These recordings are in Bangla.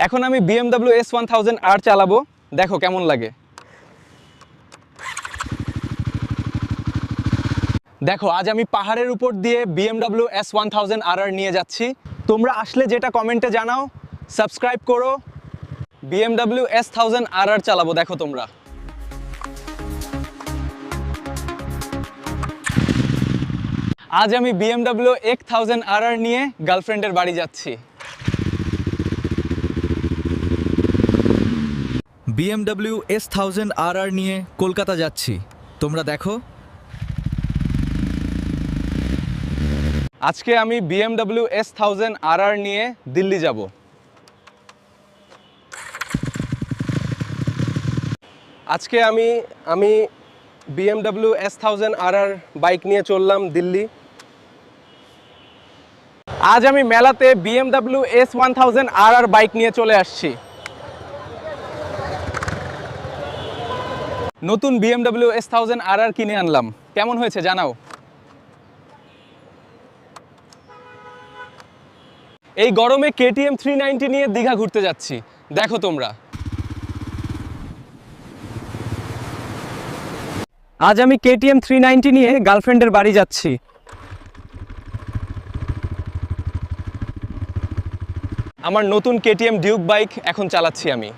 এখন আমি BMW S1000R চালাবো, দেখো কেমন লাগে। দেখো আজ আমি পাহাড়ের উপর দিয়ে BMW S1000RR নিয়ে যাচ্ছি। তোমরা আসলে যেটা কমেন্টে জানাও, সাবস্ক্রাইব করো। BMW S1000RR চালাবো, দেখো তোমরা। আজ আমি BMW X1000RR নিয়ে গার্লফ্রেন্ডের বাড়ি যাচ্ছি। BMW S1000RR নিয়ে কলকাতা যাচ্ছি, তোমরা দেখো। আজকে আমি BMW S1000RR নিয়ে দিল্লি যাব। আজকে আমি BMW S1000RR বাইক নিয়ে চললাম দিল্লি। আজ আমি মেলাতে BMW S1000RR বাইক নিয়ে চলে আসছি। নতুন BMW S1000RR কিনে আনলাম, কেমন হয়েছে জানাও। এই গরমে KTM 390 নিয়ে দীঘা ঘুরতে যাচ্ছি, দেখো তোমরা। আজ আমি KTM 390 নিয়ে গার্লফ্রেন্ডের বাড়ি যাচ্ছি। আমার নতুন KTM ডিউক বাইক এখন চালাচ্ছি আমি।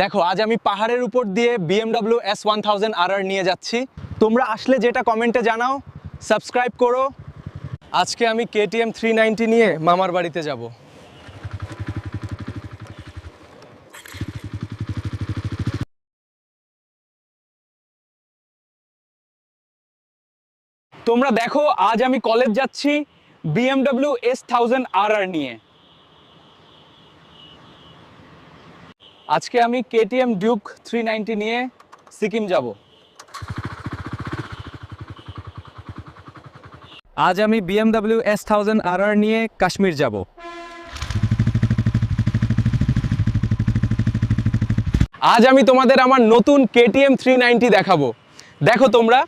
দেখো আজ আমি পাহাড়ের উপর দিয়ে BMW S1000RR নিয়ে যাচ্ছি। তোমরা আসলে যেটা কমেন্টে জানাও, সাবস্ক্রাইব করো। আজকে আমি KTM 390 নিয়ে মামার বাড়িতে যাব। তোমরা দেখো আজ আমি কলেজ যাচ্ছি BMW S1000RR নিয়ে। আজকে আমি KTM ডিউক 390 নিয়ে সিকিম যাব। আজ আমি BMW S1000RR নিয়ে কাশ্মীর যাব। আজ আমি তোমাদের আমার নতুন KTM 390 দেখাবো, দেখো তোমরা।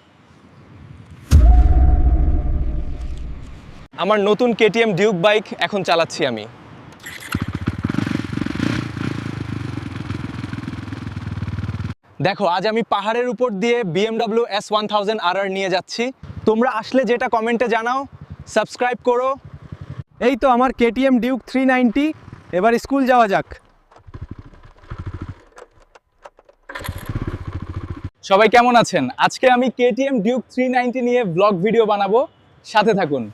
আমার নতুন KTM ডিউক বাইক এখন চালাচ্ছি আমি। দেখো আজ আমি পাহাড়ের উপর দিয়ে BMW S1000RR নিয়ে যাচ্ছি। তোমরা আসলে যেটা কমেন্টে জানাও, সাবস্ক্রাইব করো। এই তো আমার KTM ডিউক 390, এবার স্কুল যাওয়া যাক। সবাই কেমন আছেন? আজকে আমি KTM ডিউক 390 নিয়ে ব্লগ ভিডিও বানাবো, সাথে থাকুন।